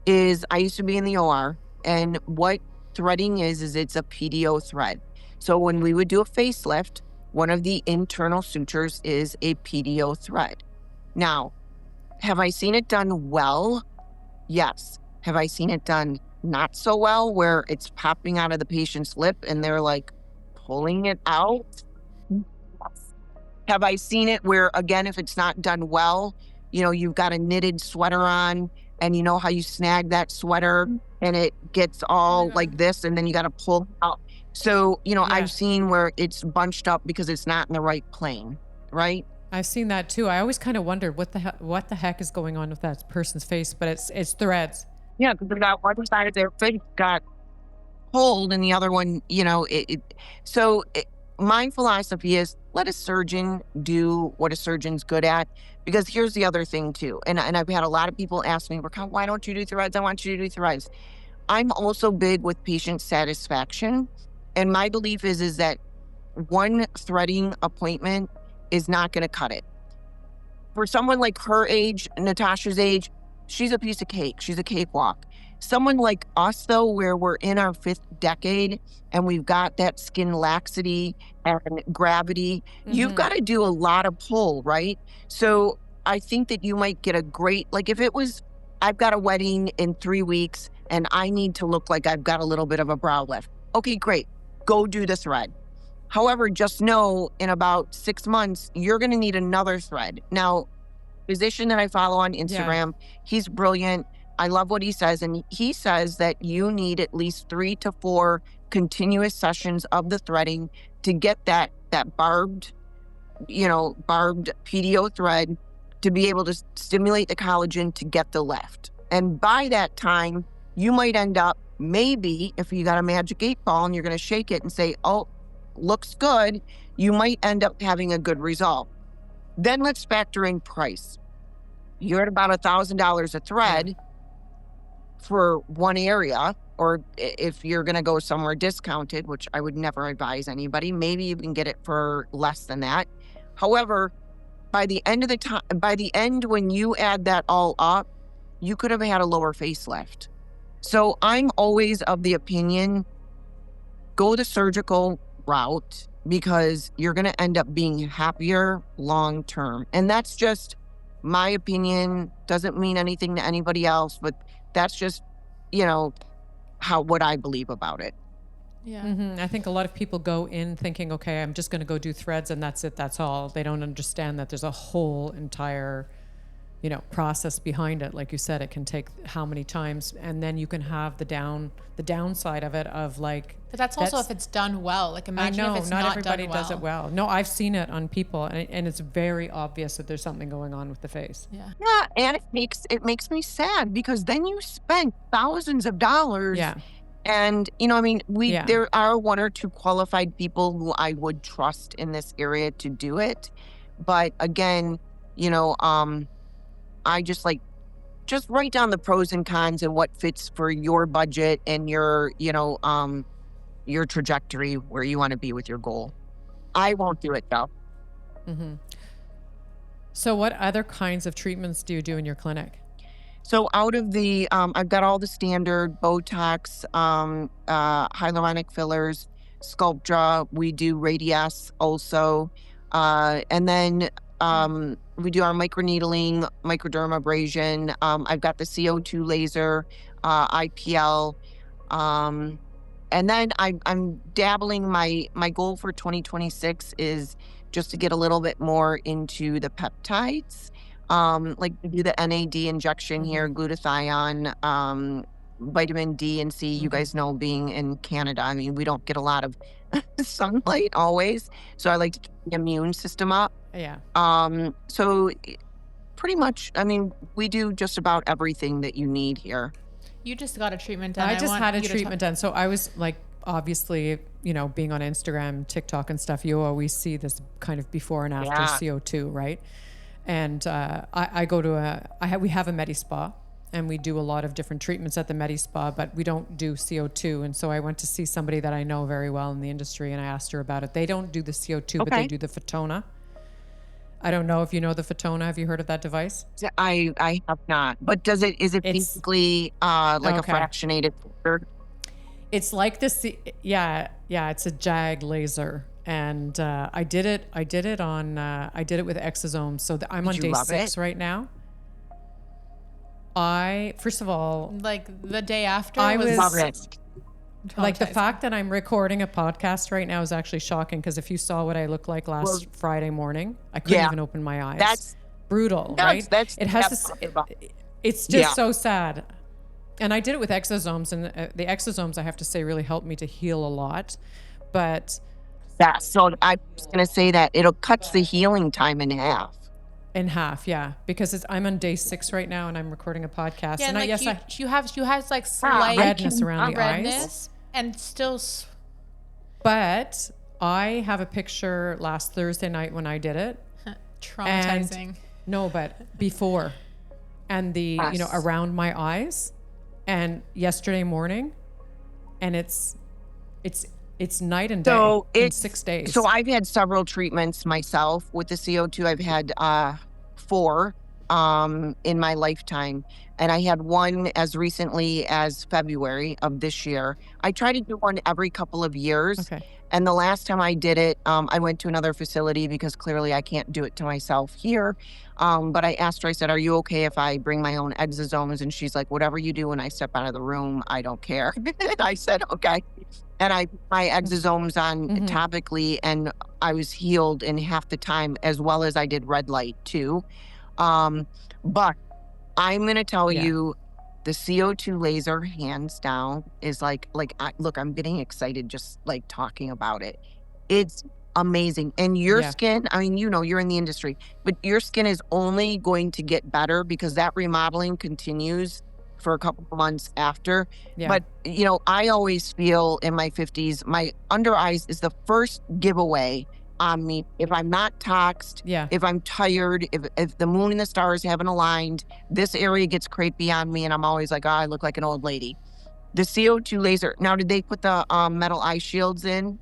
is I used to be in the OR, and what threading is it's a PDO thread. So when we would do a facelift, one of the internal sutures is a PDO thread. Now, have I seen it done well? Yes. Have I seen it done not so well, where it's popping out of the patient's lip and they're like pulling it out? Yes. Have I seen it where, again, if it's not done well, you've got a knitted sweater on and you know how you snag that sweater and it gets all God. like this and then you got to pull out. So, Yeah. I've seen where it's bunched up because it's not in the right plane, right? I've seen that too. I always kind of wondered what the heck is going on with that person's face, but it's threads. Yeah, because they got one side of their face got pulled and the other one, my philosophy is let a surgeon do what a surgeon's good at. Because here's the other thing too, and I've had a lot of people ask me, Raquel, why don't you do threads? I want you to do threads. I'm also big with patient satisfaction, and my belief is that one threading appointment is not going to cut it. For someone like her age, Natasha's age, she's a piece of cake. She's a cakewalk. Someone like us, though, where we're in our 5th decade and we've got that skin laxity and gravity, you've got to do a lot of pull, right? So I think that you might get a great, like if it was, I've got a wedding in 3 weeks and I need to look like I've got a little bit of a brow lift. Okay, great. Go do the thread. However, just know in about 6 months, you're going to need another thread. Now, physician that I follow on Instagram, he's brilliant. I love what he says. And he says that you need at least 3 to 4 continuous sessions of the threading to get that barbed PDO thread to be able to stimulate the collagen to get the lift. And by that time, you might end up, maybe if you got a magic 8-ball and you're going to shake it and say, oh, looks good, you might end up having a good result. Then let's factor in price. You're at about $1,000 a thread for one area, or if you're going to go somewhere discounted, which I would never advise anybody, maybe you can get it for less than that. However, by the end when you add that all up, you could have had a lower facelift. So I'm always of the opinion, go the surgical route, because you're going to end up being happier long term. And that's just my opinion. Doesn't mean anything to anybody else, but that's just, what I believe about it. Yeah. I think a lot of people go in thinking, okay, I'm just going to go do threads and that's it. That's all. They don't understand that there's a whole entire, process behind it. Like you said, it can take how many times, and then you can have the downside of it of like. But that's also if it's done well. Like imagine if it's not not everybody done well. does it well. No, I've seen it on people, and it's very obvious that there's something going on with the face. Yeah. Yeah, and it makes me sad because then you spend thousands of dollars. Yeah. And there are 1 or 2 qualified people who I would trust in this area to do it. But again, I just write down the pros and cons and what fits for your budget and your trajectory where you want to be with your goal. I won't do it though. So what other kinds of treatments do you do in your clinic? So out of the, I've got all the standard Botox, hyaluronic fillers, Sculptra. We do Radius also. And then we do our microneedling, microdermabrasion. I've got the CO2 laser, IPL. And then I'm dabbling. My goal for 2026 is just to get a little bit more into the peptides. Like we do the NAD injection here, glutathione, vitamin D and C. You guys know, being in Canada, I mean, we don't get a lot of sunlight always. So I like to keep the immune system up. Yeah. So pretty much, I mean, we do just about everything that you need here. You just got a treatment done. I just had a treatment done. So I was like, obviously, being on Instagram, TikTok and stuff, you always see this kind of before and after CO2, right? And I go to we have a Medi Spa, and we do a lot of different treatments at the Medi Spa, but we don't do CO2. And so I went to see somebody that I know very well in the industry, and I asked her about it. They don't do the CO2, but they do the Fotona. I don't know if you know the Fotona. Have you heard of that device? I have not. But is it basically like a fractionated filter? It's like this. Yeah. It's a JAG laser. And I did it with exosomes. So I'm on day 6 right now. First of all, like the day after, I was like, the traumatized. fact that I'm recording a podcast right now is actually shocking, because if you saw what I looked like last Friday morning, I couldn't even open my eyes. That's brutal, right? It's just so sad. And I did it with exosomes, and the exosomes, I have to say, really helped me to heal a lot. But so I was going to say that it'll cut the healing time in half. In half, yeah, because I'm on day 6 right now, and I'm recording a podcast. Yeah, and like you have like slight redness around the eyes, and still. But I have a picture last Thursday night when I did it. Traumatizing. But before, and around my eyes, and yesterday morning, and it's night and day in 6 days. So I've had several treatments myself with the CO2. I've had 4 in my lifetime. And I had one as recently as February of this year. I try to do one every couple of years. Okay. And the last time I did it, I went to another facility because clearly I can't do it to myself here. But I asked her, I said, are you okay if I bring my own exosomes? And she's like, whatever you do when I step out of the room, I don't care. And I said, okay. And I put my exosomes on topically, and I was healed in half the time, as well as I did red light too. But I'm going to tell you, the CO2 laser, hands down, is look, I'm getting excited just like talking about it. It's amazing. And your skin, I mean, you're in the industry, but your skin is only going to get better because that remodeling continues for a couple of months after. But I always feel in my 50s, my under eyes is the first giveaway on me. If I'm not toxed, if I'm tired, if the moon and the stars haven't aligned, this area gets crepey on me, and I'm always like, I look like an old lady. The CO2 laser, now did they put the metal eye shields in?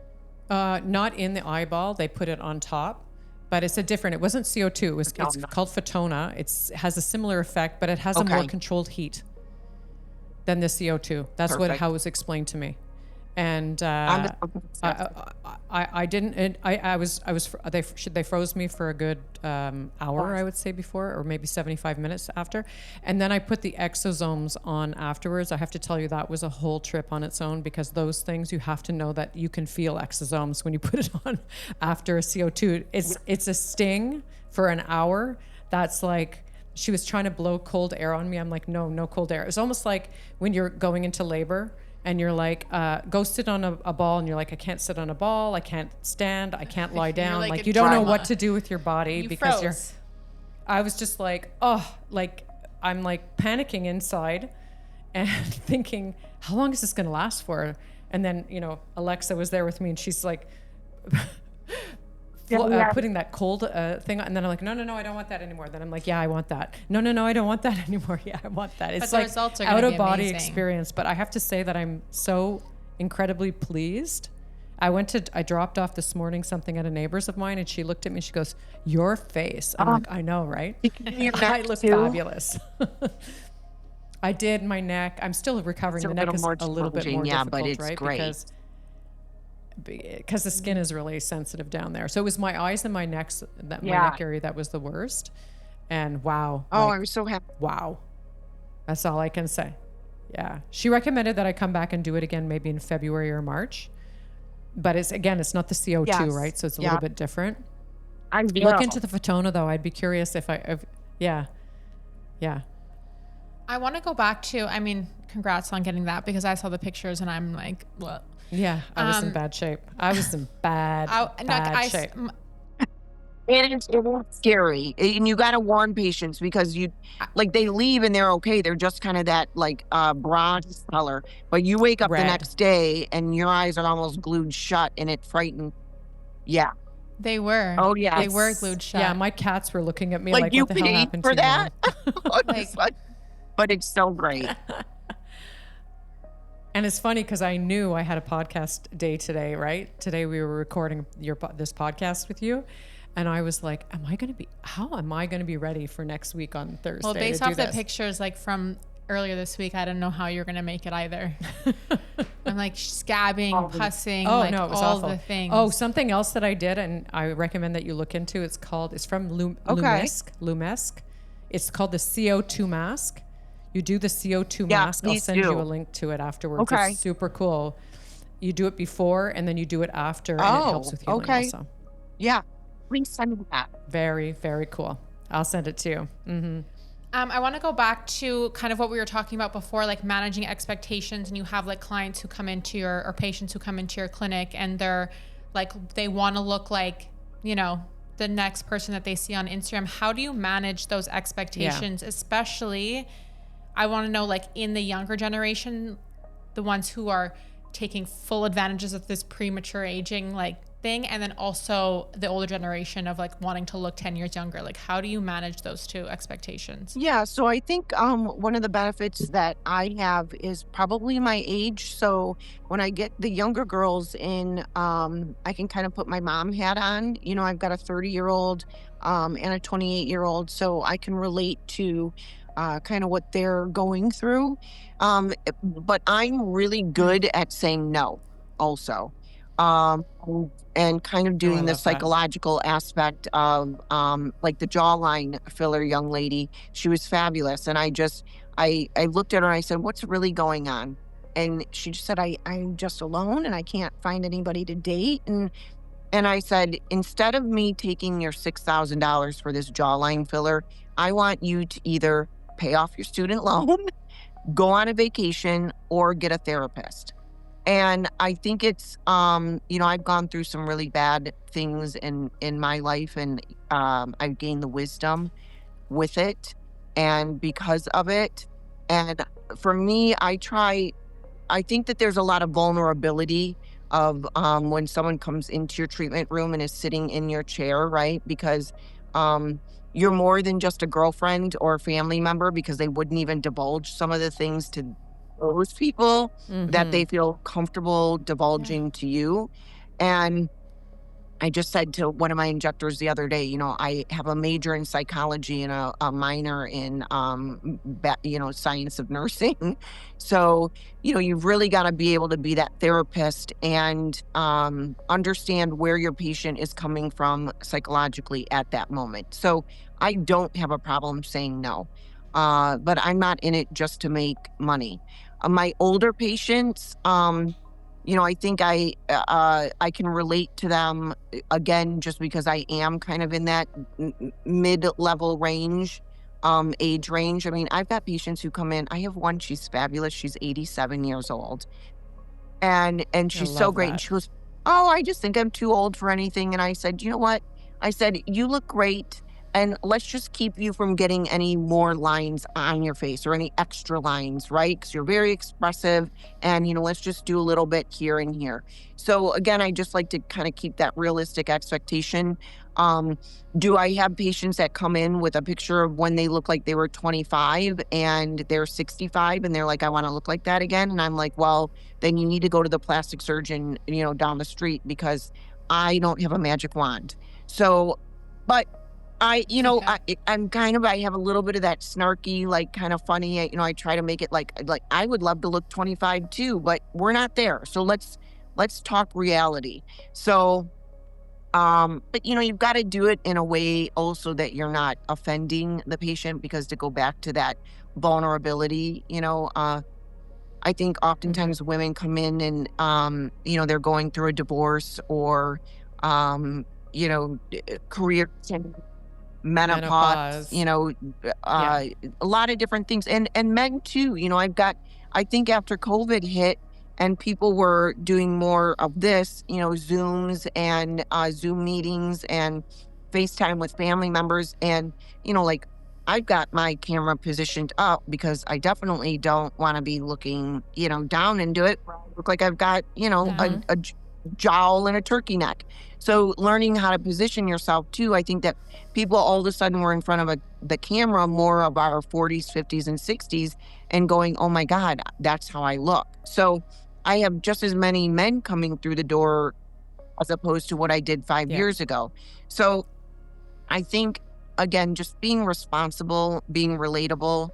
Not in the eyeball, they put it on top. But it wasn't CO2, it's called Fotona. It has a similar effect, but it has a more controlled heat than the CO2. That's how it was explained to me. And I didn't. They froze me for a good hour, I would say, before, or maybe 75 minutes after. And then I put the exosomes on afterwards. I have to tell you, that was a whole trip on its own, because those things, you have to know that you can feel exosomes when you put it on after a CO2. It's a sting for an hour. That's like, she was trying to blow cold air on me. I'm like, no cold air. It's almost like when you're going into labor, and you're like, go sit on a ball, and you're like, I can't sit on a ball, I can't stand, I can't lie down. Like you don't know what to do with your body because I was just like, I'm like panicking inside and thinking, how long is this going to last for? And then, Alexa was there with me, and she's like, putting that cold thing on, and then I'm like, no, I don't want that anymore. Then I'm like, yeah, I want that. No, I don't want that anymore. Yeah, I want that. It's like out of body experience. But I have to say that I'm so incredibly pleased. I dropped off this morning something at a neighbor's of mine, and she looked at me and she goes, your face. I'm like, I know, right? I look fabulous. I did my neck. I'm still recovering. The neck is a little bit more difficult, but it's right? great. Because the skin is really sensitive down there. So it was my eyes and my neck, my neck area that was the worst. And wow. I was so happy. Wow. That's all I can say. Yeah. She recommended that I come back and do it again, maybe in February or March. But it's not the CO2, right? So it's a little bit different. Look into the Fotona, though. I'd be curious yeah. I want to go back to, congrats on getting that, because I saw the pictures and I'm like, what? Yeah, I was in bad shape. I was in bad shape. And it's scary. And you got to warn patients, because they leave and they're okay. They're just kind of that bronze color. But you wake up the next day and your eyes are almost glued shut, and it frightened. Yeah. They were. Oh, yeah. They were glued shut. Yeah, my cats were looking at me like you what the hell paid happened for to that? you, Mom? but it's so great. And it's funny because I knew I had a podcast day today, right? Today we were recording this podcast with you. And I was like, how am I going to be ready for next week on Thursday? Well, based off the pictures like from earlier this week, I don't know how you're going to make it either. I'm like scabbing, pussing, like no, it was all awful. the things. Oh, something else that I did, and I recommend that you look into, it's from Lumesque. It's called the CO2 mask. You do the CO2 mask. I'll send you a link to it afterwards. Okay. It's super cool. You do it before and then you do it after, and it helps with healing also. Yeah. Please send me that. Very, very cool. I'll send it to you. Mm-hmm. I want to go back to kind of what we were talking about before, like managing expectations. And you have like clients who come into or patients who come into your clinic and they're like, they want to look like, you know, the next person that they see on Instagram. How do you manage those expectations? Especially, I want to know, like in the younger generation, the ones who are taking full advantages of this premature aging, like thing, and then also the older generation of like wanting to look 10 years younger. Like how do you manage those two expectations? Yeah, so I think one of the benefits that I have is probably my age. So when I get the younger girls in, I can kind of put my mom hat on. You know, I've got a 30-year-old and a 28-year-old, so I can relate to kind of what they're going through. But I'm really good at saying no also. And kind of doing the psychological aspect of like the jawline filler young lady. She was fabulous. And I looked at her and I said, what's really going on? And she just said, I'm just alone and I can't find anybody to date. And I said, instead of me taking your $6,000 for this jawline filler, I want you to either pay off your student loan, go on a vacation, or get a therapist. And I think it's, you know, I've gone through some really bad things in my life, and I've gained the wisdom with it and because of it. And for me, I think that there's a lot of vulnerability of when someone comes into your treatment room and is sitting in your chair, right? Because you're more than just a girlfriend or a family member, because they wouldn't even divulge some of the things to those people that they feel comfortable divulging to you. And I just said to one of my injectors the other day, you know, I have a major in psychology and a minor in, you know, science of nursing. So, you know, you've really got to be able to be that therapist and understand where your patient is coming from psychologically at that moment. So I don't have a problem saying no, but I'm not in it just to make money. My older patients, you know, I think I can relate to them again, just because I am kind of in that mid-level range, age range. I mean, I've got patients who come in. I have one, she's fabulous. She's 87 years old. And she's so great. And she goes, oh, I just think I'm too old for anything. And I said, you know what? I said, you look great. And let's just keep you from getting any more lines on your face or any extra lines, right? Because you're very expressive, and, you know, let's just do a little bit here and here. So again, I just like to kind of keep that realistic expectation. Do I have patients that come in with a picture of when they look like they were 25 and they're 65 and they're like, I want to look like that again? And I'm like, well, then you need to go to the plastic surgeon, you know, down the street, because I don't have a magic wand. So, but you know, I'm kind of, I have a little bit of that snarky, like kind of funny, you know, I try to make it like I would love to look 25 too, but we're not there. So let's talk reality. So, but you know, you've got to do it in a way also that you're not offending the patient, because to go back to that vulnerability, you know, I think oftentimes women come in and, you know, they're going through a divorce or, you know, career menopause, you know, a lot of different things, and men too. You know, I think after COVID hit and people were doing more of this, you know, Zooms and Zoom meetings and FaceTime with family members, and, you know, like I've got my camera positioned up because I definitely don't want to be looking, you know, down into it. I look like I've got, you know, a jowl and a turkey neck. So learning how to position yourself too, I think that people all of a sudden were in front of a the camera more of our 40s, 50s, and 60s and going, oh my God, that's how I look. So I have just as many men coming through the door as opposed to what I did 5 years ago. So I think, again, just being responsible, being relatable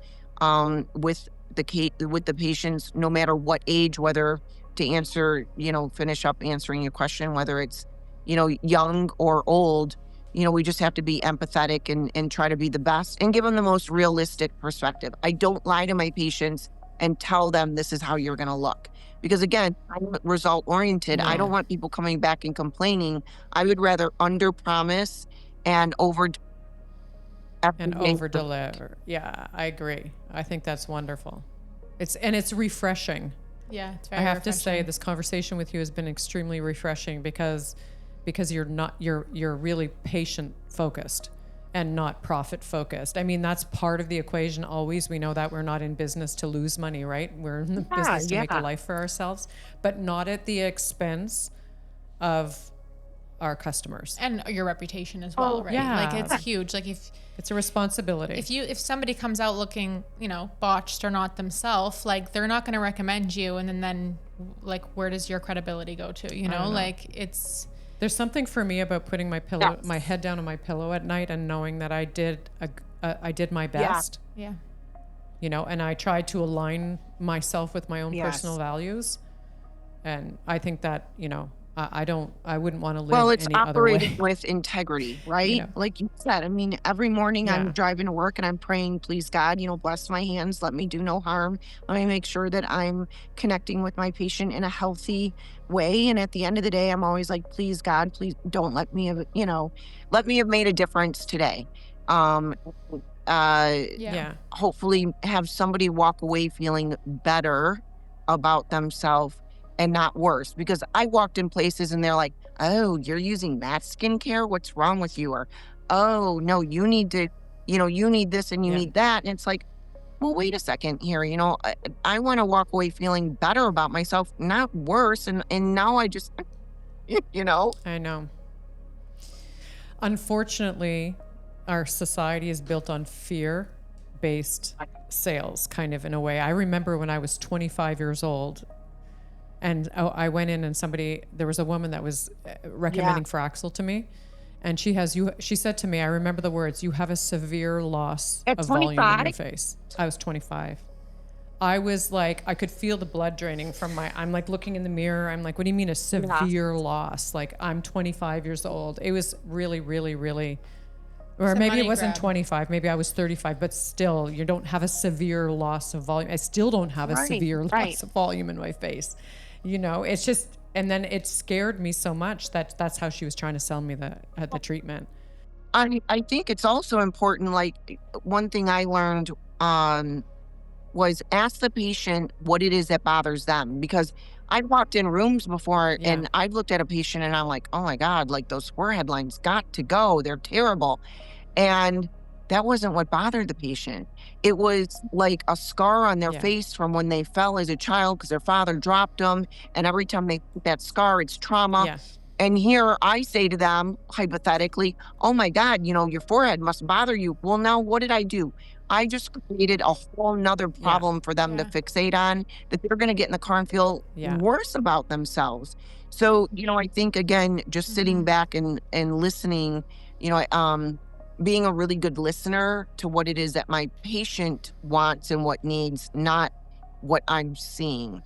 with the patients, no matter what age, whether to answer, finish up answering your question, whether it's, young or old, we just have to be empathetic and try to be the best and give them the most realistic perspective. I don't lie to my patients and tell them this is how you're going to look. Because again, I'm result oriented. I don't want people coming back and complaining. I would rather under promise and over deliver. Yeah, I agree. I think that's wonderful. It's refreshing. Yeah, it's very I have to refreshing. say this conversation with you has been extremely refreshing because you're really patient focused and not profit focused. I mean, that's part of the equation always. We know that we're not in business to lose money, right? We're in the business to make a life for ourselves, but not at the expense of our customers and your reputation as well, right? Yeah. Like it's huge. Like if it's a responsibility. If somebody comes out looking, botched or not themselves, like they're not going to recommend you. And then like, where does your credibility go to? Like there's something for me about putting my head down on my pillow at night and knowing that I did my best. Yeah. And I tried to align myself with my own personal values. And I think that, I wouldn't want to live it's any other operating way. with integrity, right? Like you said, I mean, every morning I'm driving to work and I'm praying, please God, bless my hands, let me do no harm. Let me make sure that I'm connecting with my patient in a healthy way. And at the end of the day, I'm always like, please God, please don't let me have, let me have made a difference today. Hopefully have somebody walk away feeling better about themselves and not worse, because I walked in places and they're like, oh, you're using that skincare? What's wrong with you? Or, oh, no, you need to, you need this and you need that. And it's like, well, wait a second here. I want to walk away feeling better about myself, not worse. And now I just, I know. Unfortunately, our society is built on fear-based sales, kind of in a way. I remember when I was 25 years old, and I went in and there was a woman that was recommending Fraxel to me. And she said to me, I remember the words, you have a severe loss of volume in your face. I was 25. I was like, I could feel the blood draining from I'm like looking in the mirror. I'm like, what do you mean a severe loss? Like I'm 25 years old. It was really, really, really, or maybe it wasn't 25. Maybe I was 35, but still you don't have a severe loss of volume. I still don't have a severe loss of volume in my face. It's just, and then it scared me so much that that's how she was trying to sell me the treatment. I think it's also important. Like one thing I learned was ask the patient what it is that bothers them, because I've walked in rooms before and I've looked at a patient and I'm like, oh my God, like those forehead lines got to go. They're terrible. And that wasn't what bothered the patient. It was like a scar on their face from when they fell as a child because their father dropped them. And every time they put that scar, it's trauma. Yeah. And here I say to them, hypothetically, oh my God, your forehead must bother you. Well, now what did I do? I just created a whole nother problem for them to fixate on, that they're going to get in the car and feel worse about themselves. So, I think, again, just sitting back and listening, being a really good listener to what it is that my patient wants and what needs, not what I'm seeing.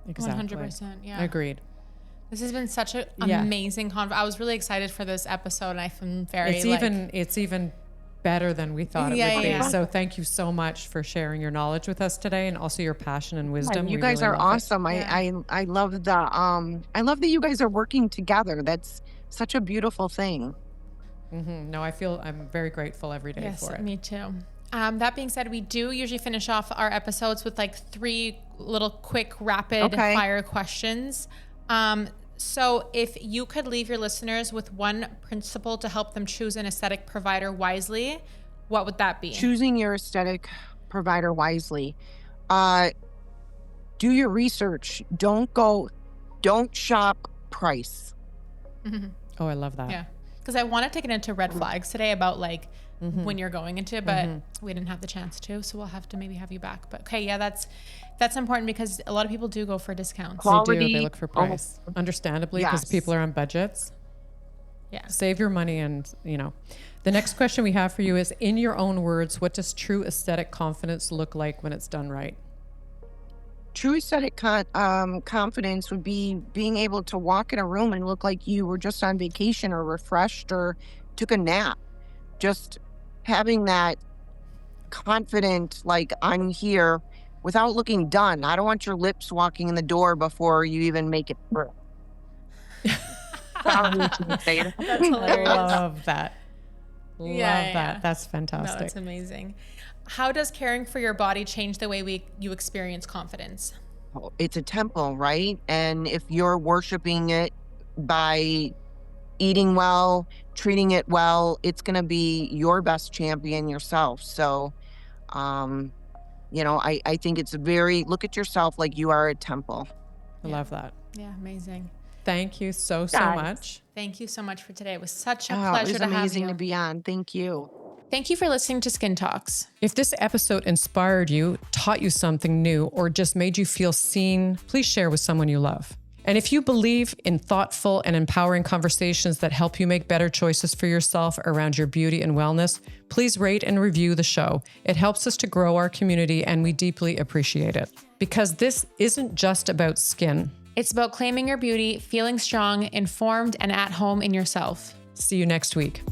Exactly. 100%. Yeah. Agreed. This has been such an amazing conversation. I was really excited for this episode, and I feel very it's even better than we thought it would be. Yeah. So thank you so much for sharing your knowledge with us today, and also your passion and wisdom. You guys are awesome. I love I love that you guys are working together. That's such a beautiful thing. No, I'm very grateful every day for it. Me too. That being said, we do usually finish off our episodes with like 3 little quick rapid fire questions. So if you could leave your listeners with one principle to help them choose an aesthetic provider wisely, what would that be? Choosing your aesthetic provider wisely. Do your research. Don't shop price. Mm-hmm. Oh, I love that. Yeah. Because I want to take it into red flags today about like when you're going into it, but we didn't have the chance to, so we'll have to maybe have you back. But okay, yeah, that's important because a lot of people do go for discounts. Quality. They look for price, understandably, because Yes. people are on budgets. Yeah. Save your money. And the next question we have for you is, in your own words, what does true aesthetic confidence look like when it's done right? True aesthetic confidence would be being able to walk in a room and look like you were just on vacation or refreshed or took a nap. Just having that confident, like, I'm here without looking done. I don't want your lips walking in the door before you even make it through. That's hilarious. Love that. Love Yeah. that. That's No, fantastic. that's amazing. How does caring for your body change the way you experience confidence? It's a temple, right? And if you're worshiping it by eating well, treating it well, it's going to be your best champion yourself. So, I think it's look at yourself like you are a temple. I love that. Yeah, amazing. Thank you so Guys. much. Thank you so much for today. It was such a Oh, it pleasure was to have amazing you. to be on. Thank you. Thank you for listening to Skin Talks. If this episode inspired you, taught you something new, or just made you feel seen, please share with someone you love. And if you believe in thoughtful and empowering conversations that help you make better choices for yourself around your beauty and wellness, please rate and review the show. It helps us to grow our community, and we deeply appreciate it. Because this isn't just about skin. It's about claiming your beauty, feeling strong, informed, and at home in yourself. See you next week.